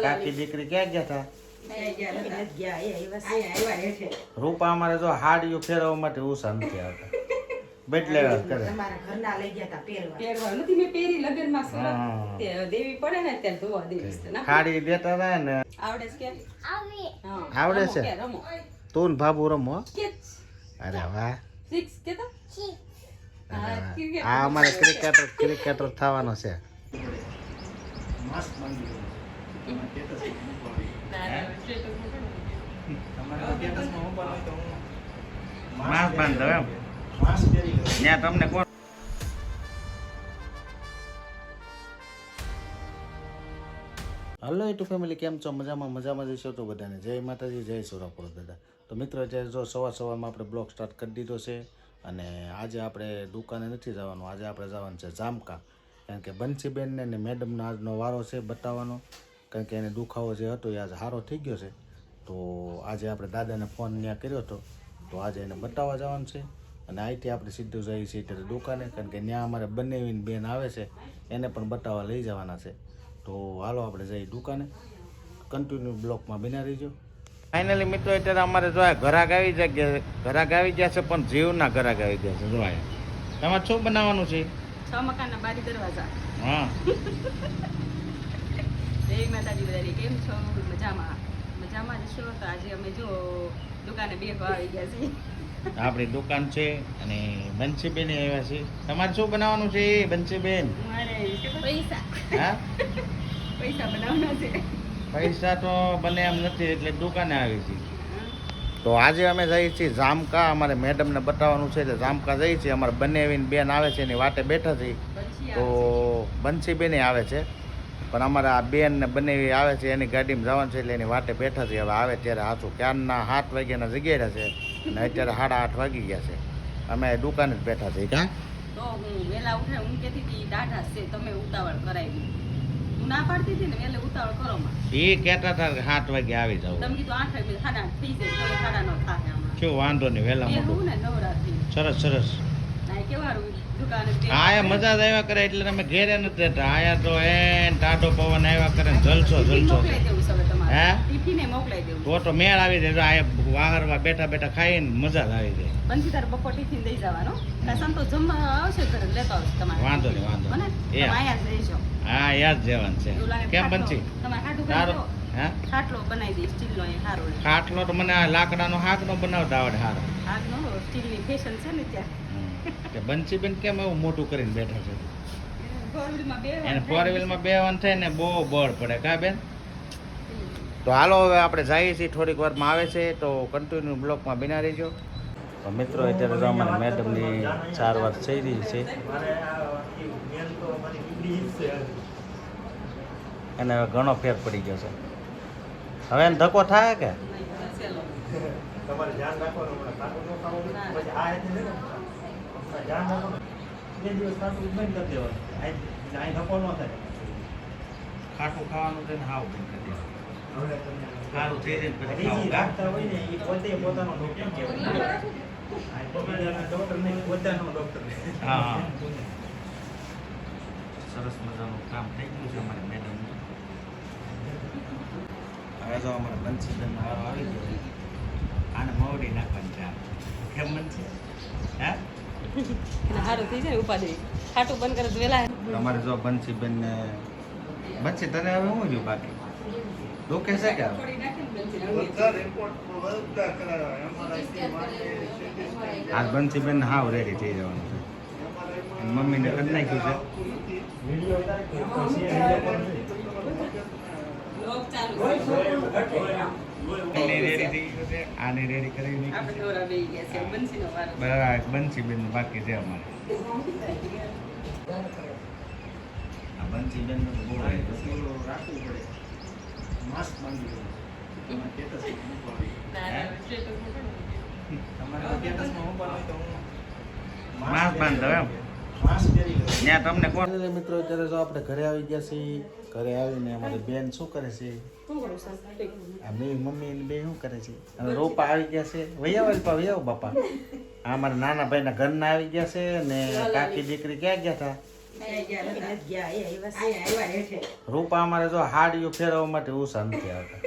કાકી દીકરી ક્યાં ગયા હતા? રૂપા અમારે જો હાડીઓ ફેરવવા માટે ઉષા નથી આવતા. બેટલે કરે. તમારા ઘરના લઈ ગયા તા પહેરવા નથી મેં પહેરી લગનમાં સરસ તે દેવી પડે ને ત્યારે ધોવા દેવીશ તો ના હાડી દેતા હતા ને. આવડે છે કે આવડે છે? રમો તું ને બાબુ રમો? કે અરે વાહ. 6 કે તો આ અમારે ક્રિકેટર થવાનો છે. માસ બાંધો એમ ત્યાં તમને કોણ? હલો યુટ્યુબ ફેમિલી, કેમ છો? મજામાં જઈશો તો બધાને જય માતાજી, જય સોરાપુર દાદા. તો મિત્રો અત્યારે જો સવારમાં આપણે બ્લોગ સ્ટાર્ટ કરી દીધો છે અને આજે આપણે દુકાને નથી જવાનું. આજે આપણે જવાનું છે જામકા, કારણ કે બંસીબેનને ને મેડમનો આજનો વારો છે બતાવવાનો, કારણ કે એને દુખાવો જે હતો એ આજે સારો થઈ ગયો છે. તો આજે આપણે દાદાને ફોન ત્યાં કર્યો હતો, તો આજે એને બતાવવા જવાનું છે અને અહીંથી આપણે સીધું જઈએ છીએ ત્યારે દુકાને, કારણ કે ત્યાં અમારે બંનેવીને બેન આવે છે એને પણ બતાવવા લઈ જવાના છે. તો હાલો આપણે જઈએ દુકાને, કન્ટિન્યુ બ્લોકમાં બના રહીજો. ફાઇનલી મિત્રો અત્યારે અમારે જો ઘરાક આવી ગયા છે, પણ જીવના ઘરાક આવી ગયા છે. જો તમારે શું બનાવવાનું છે? 6 મકાનના બારી દરવાજા. હા. જય માતાજી બધાને, કેમ છો? મજામાં જ છો? તો આજે અમે જો દુકાને બેગવા આવી ગયા છીએ. આપણી દુકાન છે અને બંસીબેન આવ્યા છે. તમારે શું બનાવવાનું છે બંસીબેન? મારે પૈસા હા, પૈસા બનાવવાના છે. પૈસા તો બને એમ નથી એટલે દુકાને આવી છે. તો આજે અમે જઈએ છીએ જામકા, અમારે મેડમને બતાવવાનું છે એટલે જામકા જઈએ છીએ. અમારે બંનેવીને બેન આવે છે એની વાટે બેઠા છીએ. તો બંસીબેન આવે છે, પણ અમારા આ બેન ને બંનેવી આવે છે એની ગાડીમાં જવાનું છે એટલે એની વાટે બેઠા છીએ. હવે આવે ત્યારે હાથું ક્યારના 7 વાગ્યાના જગ્યાએ છે અને અત્યારે 8:30 વાગી ગયા છે. અમે દુકાને જ બેઠા છીએ. ક્યાં તો હું વેલા ઉઠે, હું કહેતી હતી ડાઢા છે તમે ઉતાવળ કરાવી. હું ના પાડતી હતી ને એટલે ઉતાવળ કરો માં. એ કહેતા હતા કે 7 વાગે આવી જાવ. તમે કીધું 8 વાગે 8:30 થઈ જાય, તમે 9:30 થાય હમણાં. શું વાંધો નહીં, વહેલા એ મોટું. હું ને નવરાત્રી સરસ. ના કેવારું દુકાને આયા મજા જ આવ્યા કરે એટલે તમે ઘેરે નથી રહેતા. આયા તો ટાઢો પવન આવ્યા કરે ને જલસો મોકલાઈ દેવું છે હવે તમારે. હે? ટિફિને મોકલાઈ દેવું. તો મેળ આવી જાય. આયા વાહરમાં બેઠા ખાઈને મજા જ આવી જાય. બંસીદાર બપોર ટિફિન દઈ જવાનો. કાં સંતોષ જમવા આવશે ઘરે લેતો આવશે તમારે. વાંધો નહીં. મને એ તમે આયા જ રહેજો. હા, યાદ જવાનું છે. એવું લાગે કેમ ખાટલો. બનશી? તમારે ખાટું સારું. કરી દો. હે? ખાટલો બનાવી દઈશ સ્ટીલનો, એ સારો રહે. ખાટલો તો મને આ લાકડાનો હાકનો બનાવતા આવડે સારો. આગનો સ્ટીલની ફેશન છે ને ત્યાં. કે બંસીબેન કેમ એવું મોટું કરીને બેઠા છે? ફોર વ્હીલમાં બેહવાનું એને થાય. 4 વ્હીલમાં બેવાનું થાય ને બહુ બળ પડે. કા બેન? તો હાલો હવે આપણે જઈએ છીએ, થોડીક વારમાં આવે છે તો કન્ટિન્યુ બ્લોકમાં બના રહીજો. તો મિત્રો અત્યારે તો અમારે મેડમની 4 વાર થઈ રહી છે અને હવે ઘણો ફેર પડી ગયો છે. હવે એને ધક્કો થાય કે ચલો. તમારે ધ્યાન રાખવાનું, ખાટું ન ખાવાનું, પછી આ રીતે ધ્યાન રાખવાનું. 2 દિવસ ખાટું બંધ કરી દેવાનું, અહીં ધક્કો ન થાય. ખાટું ખાવાનું છે ને હાવ બંધ કરી દેવાનું. હવે તમને સારું થઈ જાય ને પછી બીજી ખાવું. રાખતા હોય ને એ પોતે પોતાનો ડોક્ટર કહેવાય. ડોક્ટર નહીં, પોતાનો ડોક્ટર. હા. સરસ મજાનું કામ થઈ ગયું છે અમારે મેડમ. હવે તો અમારે બંસીબેન વારો આવી ગયો છે. આને મવડી નાખવાની છે. કેમ બનશે? હે? એને સારું થઈ જાય ઉપાધિ. ખાટું બંધ કરે તો વેલા. તમારે જો બંસીબેન ને બંસી તને હવે શું જોયું બાકી દુખે છે કે? થોડી નાખીને બંસી આજ બંસીબેન હાવ રેડી થઈ જવાનું છે. એની મમ્મીને કરી નાખ્યું છે. વિડીયો ઉતારે કે લોક ચાલુ આને રેડી થઈ ગયું છે, આને રેડી કરી આપણે નાખ્યું છે. દોરા બેહી ગયા છે. બંસીનો વારો. બરાબર, બંસીબેન બાકી છે અમારે. આ બંસીબેન નો તો બહુ રાખવું પડે. માસ્ક બાંધી દેવું. તમારે સ્ટેટસ મૂકવાનું. ના, સ્ટેટસ મૂકવાનું. તમારે સ્ટેટસમાં મૂકવાનું હોય તો હું માસ્ક બાંધો એમ. માસ્ક પહેરી લઉં. ત્યાં તમને કોણ મિત્રો અત્યારે જો આપણે ઘરે આવી ગયા છીએ. ઘરે આવીને અમારી બેન શું કરે છે? શું કરું સાહેબ? આ બે મમ્મી ને બે શું કરે છે? અને રોપા આવી ગયા છે. વૈયાવ બાપા. આ અમારા નાના ભાઈના ઘરના આવી ગયા છે ને કાકી દીકરી ક્યાં ગયા હતા? રૂપા અમારે જો હાડીઓ ફેરવવા માટે ઉષા નથી આવતા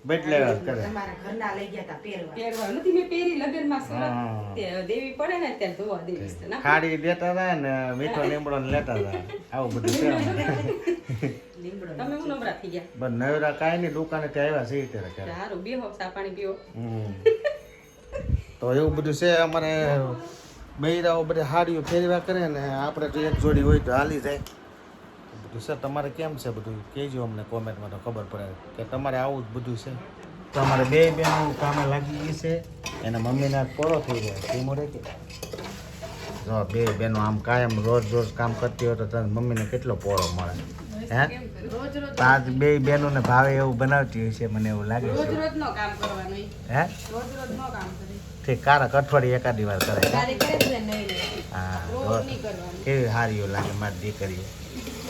બેટલે કરે પહેરવા નથી મેં પહેરી લગનમાં સુરત તે દેવી પડે ને ત્યારે ધોવા દેવીશ તો ના હાડી દેતા હતા ને મીઠો લીમડો ને લેતા હતા આવું બધું છે અમારે. તમે હું નવરા થઈ ગયા બસ નવરા કાંઈ નહીં દુકાને ત્યાં આવ્યા છે ત્યારે કરે. સારું બેહો ચા પાણી પીવો હમ. તો એવું બધું છે અમારે બૈરાઓ બધી હાડીઓ ફેરવા કરે ને આપણે તો એક જોડી હોય તો હાલી જાય બધું છે. તમારે કેમ છે બધું કહેજો અમને કોમેન્ટમાં તો ખબર પડે કે તમારે આવું જ બધું છે. તો અમારે બે બહેનો કામે લાગી ગઈ છે એના મમ્મીના પોરો થઈ જાય ધીમો રે કે જો બે બહેનો આમ કાયમ રોજ રોજ કામ કરતી હોય તો તને મમ્મીને કેટલો પોરો મળે હે આજ બે બહેનોને ભાવે એવું બનાવતી હોય છે મને એવું લાગે રોજ છે રોજ નો કામ કરવાનું હે રોજ રોજ નો કામ કરે ઠીક કારક અઠવાડિયે એકાદી વાર કરે તારે કરે છે ને નહીં હા રોજ તો નહીં કરવાનું કેવી હારીઓ લાગે મારી દીકરીઓ.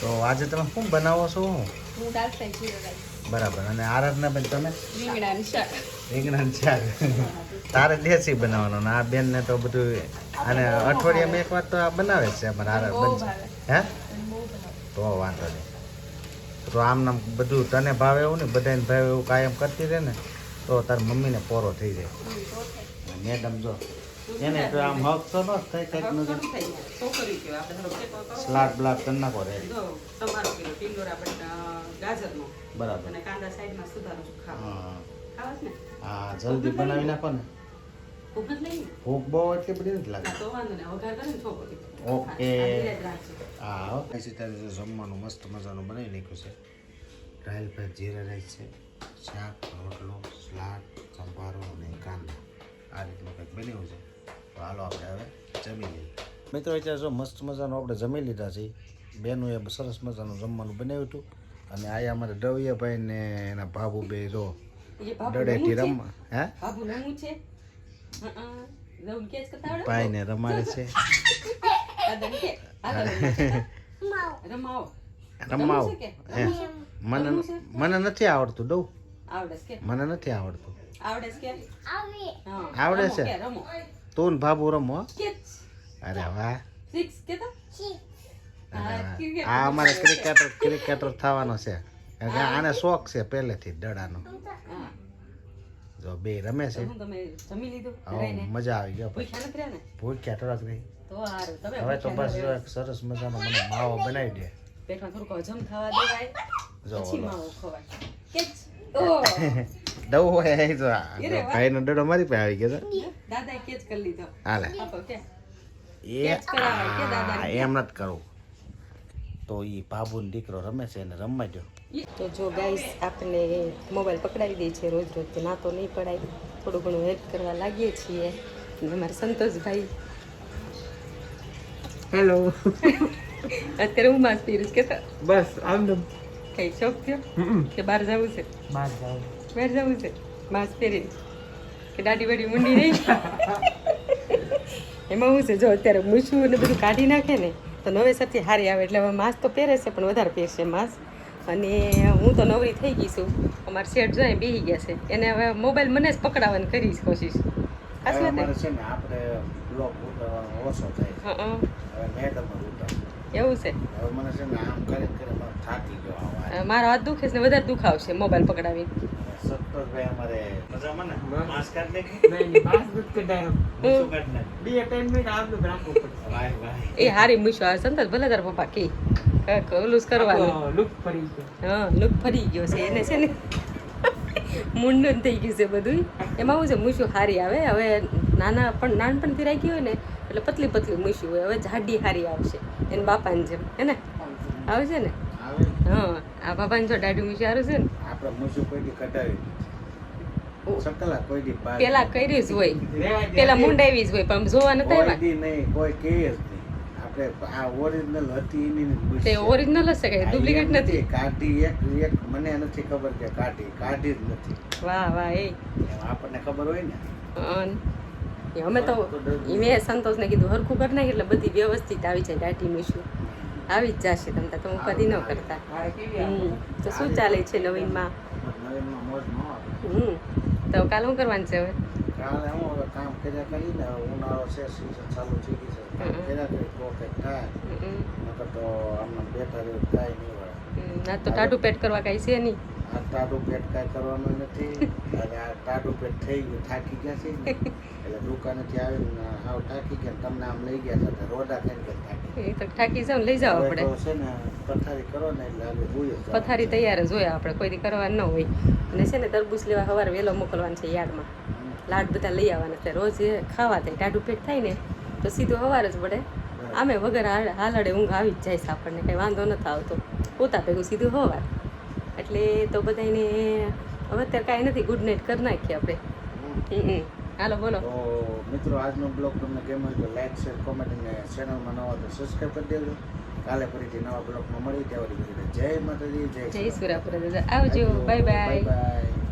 તો આજે તમે શું બનાવો છો હું દાલ ફ્રાય જીરો રાઈસ બરાબર અને આરાધના બેન તમે રીંગણાનું શાક રીંગણાનું શાક તારે દેશી બનાવવાનું ને આ બેનને તો બધું અને અઠવાડિયામાં એક વાર તો આ બનાવે જ છે અમારે આરાધ બહુ બનશે ભાવે હે બહુ ભાવે તો વાંધો નહીં. તો આમ નામ બધું તને ભાવે એવું ને બધાને ભાવે એવું કાયમ કરતી રહે ને તો તારી મમ્મીને પોરો થઈ જાય. તો થાય મેડમ જો એને તો આમ હક તો ન થાય કંઈક થોડું નથી થઈ જાય છોકરી કયો આપણે થોડો ટેકો કરો સ્લાડ બ્લાડ કરી નાખો રે જો તમારો કિલો ટીંડોરા ગાજરનો બરાબર અને કાંદા સાઈડમાં સુધારો ખાવા હા ખાવા છે ને હા જલ્દી બનાવી નાખો ને ભૂખ જ નહીં ભૂખ બહુ એટલી બધી નથી લાગે. તો વાંધો નહીં વઘાર કરે ને છોકરી ઓકે. આ ધીરે જ રાખજો હા પછી તારે જો જમવાનું મસ્ત મજાનું બનાવી નાખ્યું છે રાયલ ભાત જીરા રાઈસ છે શાક રોટલો સલાડ સંભારો અને કાંદા આ રીતનું કંઈક બનાવ્યું છે. તો હાલો આપણે હવે જમી લઈએ. મિત્રો અત્યારે જો મસ્ત મજાનું આપણે જમી લીધા છે બેનું એ સરસ મજાનું જમવાનું બનાવ્યું હતું અને આયા અમારે ડવિયાભાઈ ને એના ભાભુ બે જો એ બાબુ દડેથી નમું છે? રમવા હે બાબુ નમું છે જવું કેસ કરતા આવડે ભાઈને રમાડે છે દાદાને કે રમાવો રમાવ છે કે? હે મને નથી આવડતું દઉં આવડે છે કે મને નથી આવડતું આવડે છે કે હા આવડે રમો છે? કે રમો તું ને ભાભુ રમો હો? કે અરે વાહ સિક્સ કે તો અરે વાહ. આ અમારે ક્રિકેટર થવાનો છે કારણ કે આને શોખ છે પહેલેથી દડાનો હા જો બે રમે છે હું તમે જમી લીધું હવ, રહીને મજા આવી ગયો ભૂખ્યા નથી રહ્યા ને ભૂખ્યા થોડાક રહી તો સારું તમે હવે તો બસ ભૂખ્યા જો એક સરસ મજાનો મને માવો બનાવી દે પેટમાં થોડુંક હજમ થવા દેવાય જો પછી ઓલો. માવો ખવાય કે દવું હોય એ જો આ ભાઈનો દડો મારી પાસે આવી ગયો છે દાદાએ કેચ કરી લીધો હાલે આપો કે એ કરાવાય કે દાદાને? એમ નથી કરવું તો એ બાબુનો દીકરો રમે છે એને રમવા દો. તો જો ગાઈસ આપણે મોબાઈલ પકડાવી દઈએ છીએ રોજ રોજ તો ના તો નહીં પડાય થોડું ઘણું હેલ્પ કરવા લાગીએ છીએ અને અમારા સંતોષભાઈ હેલો અત્યારે હું માસ પીરું છું કે બસ આમ કઈ શોખ થયો કે બહાર જવું છે બહાર જાવ બહાર જવું છે માસ પહેરી કે દાઢી વાડી મૂંડી નહીં એમાં શું છે જો અત્યારે મૂછું ને બધું કાઢી નાખે ને તો નવેસરથી હારી આવે એટલે હવે માસ તો પહેરે છે પણ વધારે પહેરશે માસ અને હું તો નવરી થઈ ગઈ છું અમારા શેઠ જોઈએ બેસી ગયા છે એને હવે મોબાઈલ મને જ પકડાવવાની કરીશ કોશિશ હવે સાચી વાત અમારે છે ને આપણે બ્લોગ ઉતારવાનો ઓછો થાય છે. હા હવે મેડમ જ ઉતારે. એવું છે હવે મને છે ને આમ કરે મને થાકી ગયો આ વાત. મારો હાથ દુખે છે ને વધારે દુખાવશે મોબાઈલ પકડાવી સત્તરભાઈ અમારે મજામાં ને માસ્ક કાઢ નાખી નહીં બાસ દૂધ કઢાયો શું કાઢ નાખી બે ત્રણ મિનિટ આટલું જ રાખવું પડશે વાહ વાહ એ હારી મૂછો આ સંતોષ ભલે તારા પપ્પા કે ઓલું જ કરવાનું લુક ફરી ગયો હા લુક ફરી ગયો છે એને છે ને મુંડન થઈ ગયું છે બધું એમાં શું છે મૂછું હારી આવે હવે નાના પણ નાનપણથી રાખી હોય ને એટલે પતલી પતલી મૂછું હોય હવે જાડી હારી આવશે એને બાપાની જેમ હે ને આવે છે ને આવે હા આ બાપાને જો દાઢી મૂછું સારું છે ને આપણે મૂછું કોઈ દી કટાવી સકલા કોઈ દી પાડી. પેલા કર્યું જ હોય રેવાય દે. પેલા મુંડાવી જ હોય પણ આમ જોવા નતા કોઈ આવ્યા દી નહીં કોઈ કહે જ નહીં આપણે આ ઓરિજિનલ હતી એની જ મૂછ તે છે. ઓરિજિનલ હશે કે ડુપ્લિકેટ આ નથી કાઢી એક મને નથી ખબર કે કાઢી જ નથી વાહ વાહ એ એમ આપણને ખબર હોય ને એ અમે તો મેં સંતોષને કીધું હરખું કરી નાખી એટલે બધી વ્યવસ્થિત આવી જાય દાઢી મૂછું આવી જ જશે તમે તો ઉપાધિ ન કરતા હા, કેવી આવે? તો શું ચાલે છે નવીનમાં નવીનમાં મોજ ન આવે તો કાલ શું કરવાનું છે હવે કાલે હું હવે કામ કર્યા કરીને હવે ઉનાળો છે સીઝન ચાલુ થઈ ગઈ છે કામ કર્યા કરી તો કંઈક થાય નકર તો આમને બેઠા રહ્યું કાંઈ નહીં વળે ના તો ટાટું પેટ કરવા કાંઈ છે નહીં. આ ટાઢું પેટ કાંઈ કરવાનું નથી અને આ ટાઢું પેટ થઈ ગયું થાકી ગયા છે ને એટલે દુકાનેથી આવીને હાવ થાકી ગયા ને તમને આમ લઈ ગયા હતા રોડા થઈને ગયા થાકી એ તો થાકી જાવ લઈ જાવ હવે આપણે. તો છે ને પથારી કરો ને એટલે આગળ જોઈએ જ. પથારી તૈયાર જ હોય આપણે, કોઈ દી કરવાનું ન હોય. અને છે ને તરબૂચ લેવા સવારે વહેલો મોકલવાનું છે યાર્ડમાં. લાડ બધા લઈ આવવાના છે રોજ એ ખાવા થાય ટાઢું પેટ થાય ને તો સીધું સવાર જ પડે. આમે વગર હાલડે ઊંઘ આવી જ જાય છે આપણને, કંઈ વાંધો નથી આવતો. પોતા ભેગું સીધું સવાર એટલે તો બધાને હવે અત્યારે કાંઈ નથી, ગુડ નાઇટ કરી નાખીએ આપણે. હાલો બોલો. તો મિત્રો આજનો બ્લોગ તમને કેમ હોય તો લાઈક શેર કોમેન્ટ અને ચેનલમાં નવા તો સબસ્ક્રાઈબ કરી દેજો. કાલે ફરીથી નવા બ્લોગમાં મળી ત્યાં સુધી જય માતાજી જય જય સુરાપુરા દાદા, આવજો, બાય બાય. બાય.